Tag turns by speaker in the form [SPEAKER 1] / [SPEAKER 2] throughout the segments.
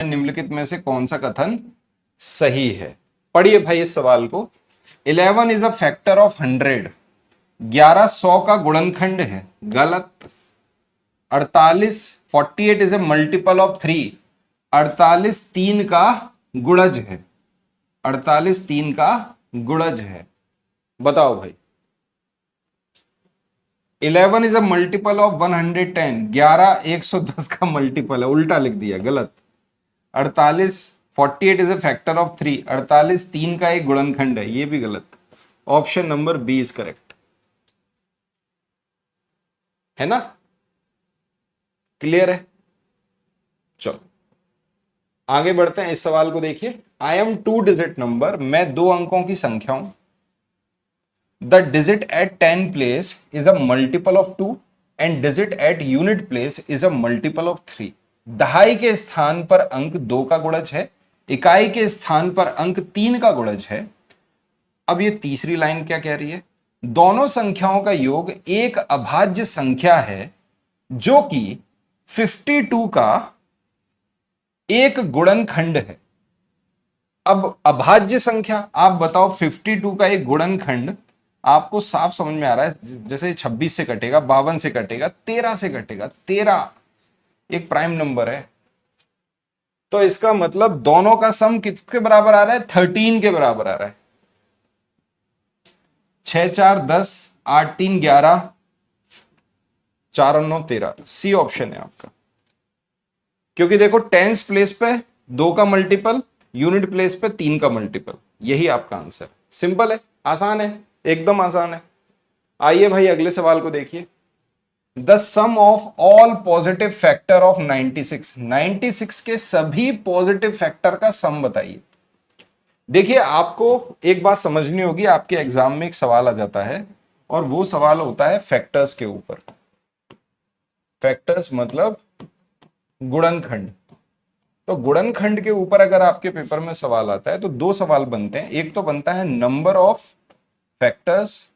[SPEAKER 1] निम्नलिखित में से कौन सा कथन सही है? पढ़िए भाई इस सवाल को। 11 इज अ फैक्टर ऑफ 100, 11 100 का गुणनखंड है, गलत। 48 48 इज ए मल्टीपल ऑफ 3, 48 3 का गुणज है, 48 3 का गुणज है। बताओ भाई। 11 इज अ मल्टीपल ऑफ 110, 11 110 का मल्टीपल है, उल्टा लिख दिया, गलत। 48 48 इज ए फैक्टर ऑफ 3, 48 3 का एक गुणनखंड है, ये भी गलत। Option number B is correct, है ना? क्लियर है? चलो आगे बढ़ते हैं। इस सवाल को देखिए। आई एम 2 डिजिट नंबर, मैं 2 अंकों की संख्या हूं। The digit at 10 place is a multiple of 2 and digit at unit place is a multiple of 3। दहाई के स्थान पर अंक 2 का गुणज है, इकाई के स्थान पर अंक 3 का गुणज है। अब ये तीसरी लाइन क्या कह रही है? दोनों संख्याओं का योग एक अभाज्य संख्या है जो कि 52 का एक गुणनखंड है। अब अभाज्य संख्या, आप बताओ 52 का एक गुणनखंड आपको साफ समझ में आ रहा है? जैसे 26 से कटेगा, 52 से कटेगा, 13 से कटेगा। 13 एक प्राइम नंबर है, तो इसका मतलब दोनों का सम किसके बराबर आ रहा है? 13 के बराबर आ रहा है। 6 4 10, 8 3 11, 4 और 9 13। सी ऑप्शन है आपका। क्योंकि देखो टेंस प्लेस पे 2 का मल्टीपल, यूनिट प्लेस पे 3 का मल्टीपल, यही आपका आंसर। सिंपल है, आसान है, एकदम आसान है। आइए भाई अगले सवाल को देखिए। The sum of all positive factor of 96, 96 के सभी पॉजिटिव फैक्टर का सम बताइए। देखिए आपको एक बात समझनी होगी, आपके एग्जाम में एक सवाल आ जाता है और वो सवाल होता है फैक्टर्स के ऊपर। फैक्टर्स मतलब गुणनखंड। तो गुणनखंड के ऊपर अगर आपके पेपर में सवाल आता है तो 2 सवाल बनते हैं। एक तो बनता है नंबर ऑफ फैक्टर्स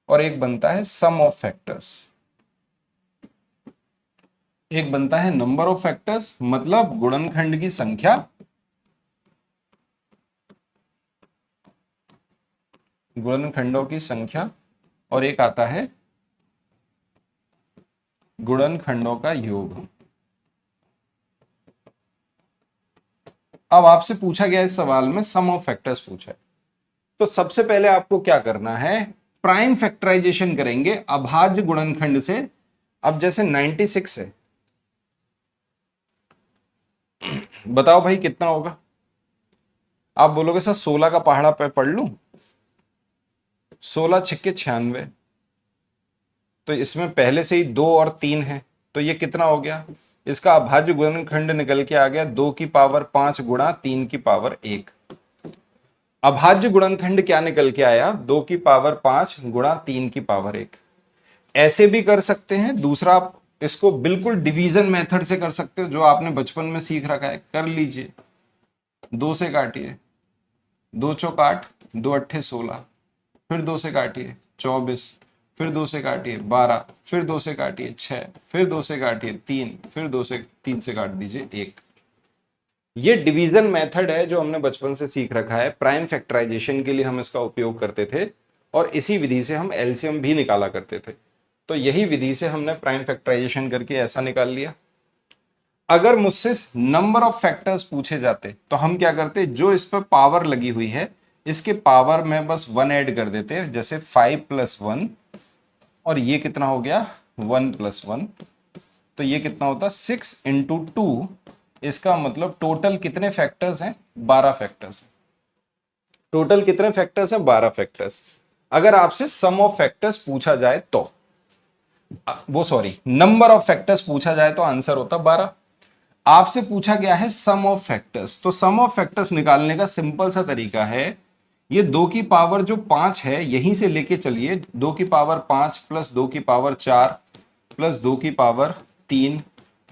[SPEAKER 1] और एक बनता है सम ऑफ फैक्टर्स। एक बनता है नंबर ऑफ फैक्टर्स मतलब गुणनखंड की संख्या, गुणनखंडों की संख्या, और एक आता है गुणनखंडों का योग। अब आपसे पूछा गया इस सवाल में सम ऑफ फैक्टर्स पूछा है, तो सबसे पहले आपको क्या करना है? प्राइम फैक्टराइजेशन करेंगे अभाज्य गुणनखंड से। अब जैसे 96 है, बताओ भाई कितना होगा? आप बोलोगे सर 16 का पहाड़ा पे पढ़ लूं? 16 छक्के 96, तो इसमें पहले से ही 2 और 3 है, तो ये कितना हो गया? इसका अभाज्य गुणनखंड निकल के आ गया 2 की पावर 5 गुणा 3 की पावर 1। अभाज्य गुणनखंड क्या निकल के आया? 2 की पावर 5 गुणा 3 की पावर 1। ऐसे भी कर सकते हैं। दूसरा, आप इसको बिल्कुल डिवीजन मेथड से कर सकते हो, जो आपने बचपन में सीख रखा है, कर लीजिए। 2 से काटिए, 2 चौक 8, 2 अट्ठे 16, फिर 2 से काटिए 24, फिर 2 से काटिए 12, फिर 2 से काटिए 6, फिर 2 से काटिए 3, फिर 3 से काट दीजिए 1। ये डिवीजन मेथड है जो हमने बचपन से सीख रखा है। प्राइम फैक्टराइजेशन के लिए हम इसका उपयोग करते थे और इसी विधि से हम एलसीएम भी निकाला करते थे। तो यही विधि से हमने प्राइम फैक्टराइजेशन करके ऐसा निकाल लिया। अगर मुझसे नंबर ऑफ फैक्टर्स पूछे जाते तो हम क्या करते? जो इस पर पावर लगी हुई है इसके पावर में बस 1 ऐड कर देते हैं, जैसे 5 + 1, और ये कितना हो गया? 1 + 1, तो ये कितना होता? 6 × 2। इसका मतलब टोटल कितने फैक्टर्स हैं? 12 फैक्टर्स। टोटल कितने फैक्टर्स हैं? 12 फैक्टर्स। अगर आपसे सम ऑफ फैक्टर्स पूछा जाए तो, वो सॉरी, नंबर ऑफ फैक्टर्स पूछा जाए तो आंसर होता 12। आपसे पूछा गया है सम ऑफ फैक्टर्स, तो सम ऑफ फैक्टर्स निकालने का सिंपल सा तरीका है, ये 2 की पावर जो 5 है यहीं से लेके चलिए। 2 की पावर 5 + 2 की पावर 4 + 2 की पावर 3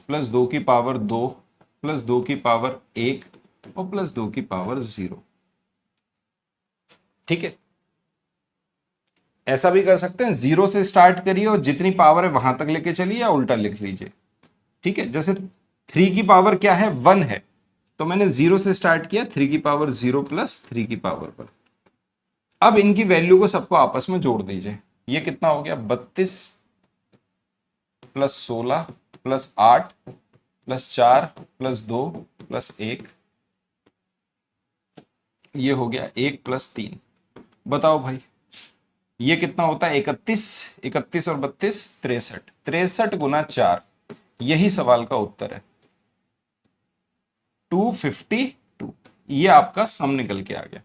[SPEAKER 1] + 2 की पावर 2 + 2 की पावर 1 और +2 की पावर 0। ठीक है, ऐसा भी कर सकते हैं। 0 से स्टार्ट करिए और जितनी पावर है वहां तक लेके चलिए, या उल्टा लिख लीजिए। ठीक है, जैसे 3 की पावर क्या है, 1 है, तो मैंने 0 से स्टार्ट किया, 3 की पावर 0 प्लस 3 की पावर 1। अब इनकी वैल्यू को सबको आपस में जोड़ दीजिए। ये कितना हो गया, 32 plus 16 plus 8 plus 4 plus 2 plus 1, ये हो गया 1 प्लस 3। बताओ भाई ये कितना होता है, 31, 31 और 32 63, 63 गुना 4, यही सवाल का उत्तर है 252। ये आपका सम निकल के आ गया।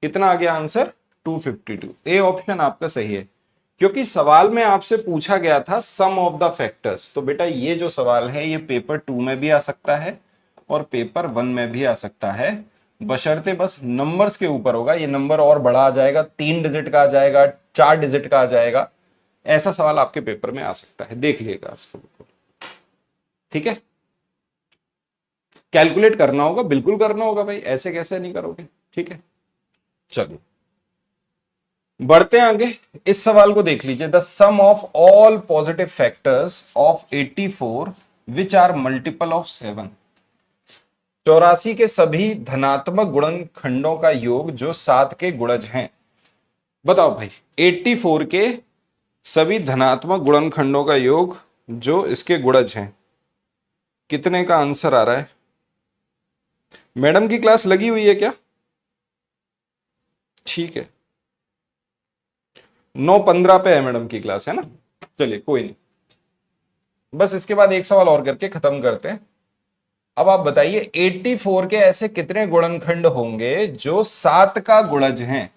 [SPEAKER 1] कितना आ गया आंसर, 252। ए ऑप्शन आपका सही है, क्योंकि सवाल में आपसे पूछा गया था सम ऑफ द फैक्टर्स। तो बेटा ये जो सवाल है ये पेपर 2 में भी आ सकता है और पेपर 1 में भी आ सकता है, बशर्ते बस नंबर्स के ऊपर होगा। ये नंबर और बड़ा आ जाएगा, 3 डिजिट का आ जाएगा, 4 डिजिट का आ जाएगा, ऐसा सवाल आपके पेपर में आ सकता है, देख लीजिएगा इसको। ठीक है, कैलकुलेट करना होगा, बिल्कुल करना होगा भाई, ऐसे कैसे नहीं करोगे। ठीक है, चलिए बढ़ते हैं आगे। इस सवाल को देख लीजिए, the sum of all positive factors of 84 which are multiple of 7। 84 के सभी धनात्मक गुणनखंडों का योग जो 7 के गुणज हैं। बताओ भाई 84 के सभी धनात्मक गुणनखंडों का योग जो इसके गुणज हैं, कितने का आंसर आ रहा है। मैडम की क्लास लगी हुई है क्या, ठीक है, 9:15 पे है मैडम की क्लास, है ना। चलिए कोई नहीं, बस इसके बाद एक सवाल और करके खत्म करते हैं। अब आप बताइए 84 के ऐसे कितने गुणनखंड होंगे जो 7 का गुणज हैं।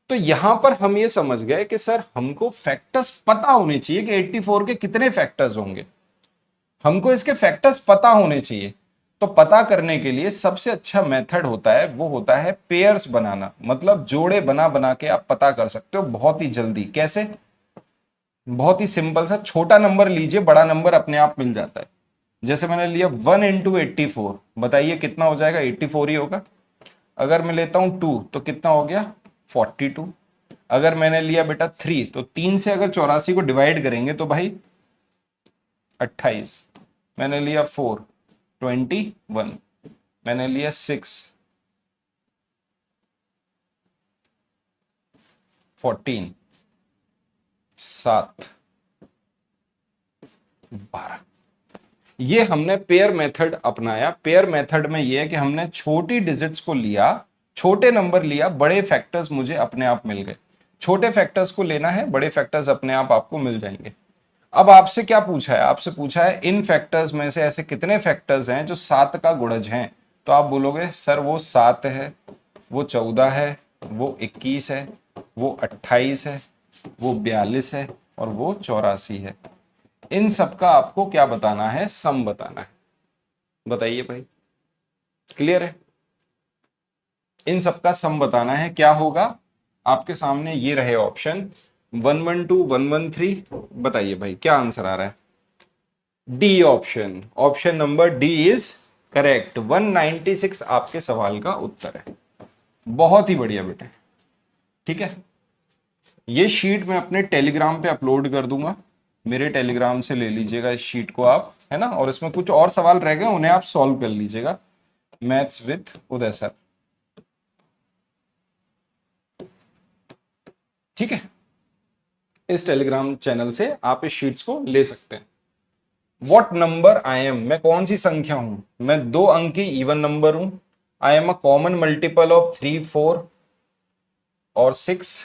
[SPEAKER 1] तो यहां पर हम ये समझ गए कि सर हमको फैक्टर्स पता होने चाहिए कि 84 के कितने फैक्टर्स होंगे, हमको इसके फैक्टर्स पता होने चाहिए। तो पता करने के लिए सबसे अच्छा मेथड होता है, वो होता है पेयर्स बनाना, मतलब जोड़े बना बना के आप पता कर सकते हो बहुत ही जल्दी। कैसे, बहुत ही सिंपल सा, छोटा नंबर लीजिए, बड़ा नंबर अपने आप मिल जाता है। जैसे मैंने लिया 1 इंटू 84, बताइए कितना हो जाएगा, 84 ही होगा। अगर मैं लेता हूं 2 तो कितना हो गया, 42। अगर मैंने लिया बेटा 3 तो 3 से अगर 84 को डिवाइड करेंगे तो भाई 28। मैंने लिया 4, 21। मैंने लिया 6, 14, 7, 12। ये हमने पेयर मेथड अपनाया। पेयर मेथड में ये है कि हमने छोटी डिजिट्स को लिया, छोटे नंबर लिया, बड़े फैक्टर्स मुझे अपने आप मिल गए। छोटे फैक्टर्स को लेना है, बड़े फैक्टर्स अपने आप आपको मिल जाएंगे। अब आपसे क्या पूछा है, आपसे पूछा है इन फैक्टर्स में से ऐसे कितने फैक्टर्स हैं जो 7 का गुणज हैं। तो आप बोलोगे सर वो 7 है, वो 14 है, वो 21 है, वो 28 है, वो 42 है और वो 84 है। इन सब का आपको क्या बताना है, सम बताना है। बताइए भाई, क्लियर है। इन सब का सम बताना है, क्या होगा आपके सामने ये रहे ऑप्शन 112, 113। बताइए भाई क्या आंसर आ रहा है, D option, option number D is correct. 196 आपके सवाल का उत्तर है। बहुत ही बढ़िया बेटे, ठीक है। ये शीट मैं अपने टेलीग्राम पे अपलोड कर दूंगा, मेरे टेलीग्राम से ले लीजिएगा इस शीट को आप, है ना। और इसमें कुछ और सवाल रह गए, उन्हें आप सॉल्व कर लीजिएगा, मैथ्स विद उदय सर, ठीक है। इस टेलीग्राम चैनल से आप इस शीट्स को ले सकते हैं। व्हाट नंबर आई एम, मैं कौन सी संख्या हूं, मैं 2 अंक की इवन नंबर हूं। I am a common multiple of 3, 4 और 6।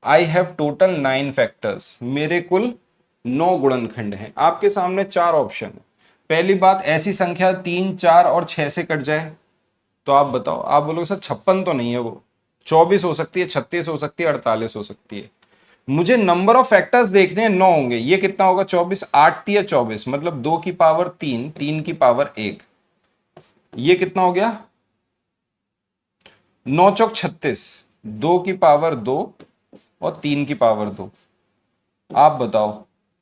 [SPEAKER 1] आई हैव टोटल 9 फैक्टर्स, मेरे कुल 9 गुणनखंड हैं। आपके सामने 4 ऑप्शन है। पहली बात, ऐसी संख्या 3, 4 और 6 से कट जाए तो आप बताओ। आप बोलोगे सर 56 तो नहीं है, वो 24 हो सकती है, 36 हो सकती है, 48 हो सकती है। मुझे नंबर ऑफ फैक्टर्स देखने हैं, 9 होंगे। ये कितना होगा, 24, 8 या 24, मतलब 2 की पावर 3, 3 की पावर 1। ये कितना हो गया, 9 चौक 36, 2 की पावर 2 और 3 की पावर 2। आप बताओ,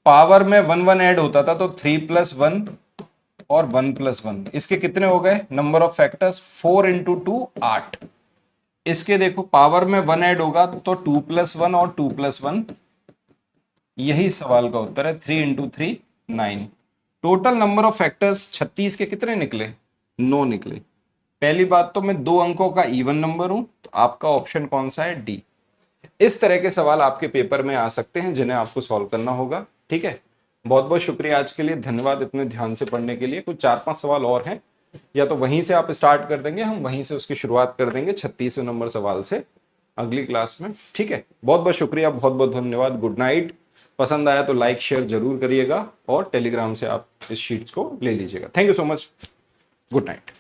[SPEAKER 1] पावर में 1 1 ऐड होता था तो 3 + 1 और 1 + 1, इसके कितने हो गए नंबर ऑफ फैक्टर्स, 4 × 2 8। इसके देखो पावर में 1 ऐड होगा तो 2 + 1 और 2 + 1, यही सवाल का उत्तर है, 3 × 3 9। टोटल नंबर ऑफ फैक्टर्स 36 के कितने निकले? 9 निकले। पहली बात तो मैं 2 अंकों का इवन नंबर हूं, तो आपका ऑप्शन कौन सा है? डी। इस तरह के सवाल आपके पेपर में आ सकते हैं जिन्हें आपको सॉल्व करना होगा। ठीक है, बहुत बहुत शुक्रिया आज के लिए, धन्यवाद इतने ध्यान से पढ़ने के लिए। कुछ 4-5 सवाल और हैं, या तो वहीं से आप स्टार्ट कर देंगे, हम वहीं से उसकी शुरुआत कर देंगे 36वें नंबर सवाल से अगली क्लास में। ठीक है, बहुत बहुत शुक्रिया, बहुत बहुत धन्यवाद, गुड नाइट। पसंद आया तो लाइक शेयर जरूर करिएगा और टेलीग्राम से आप इस शीट्स को ले लीजिएगा। Thank you so much, good night.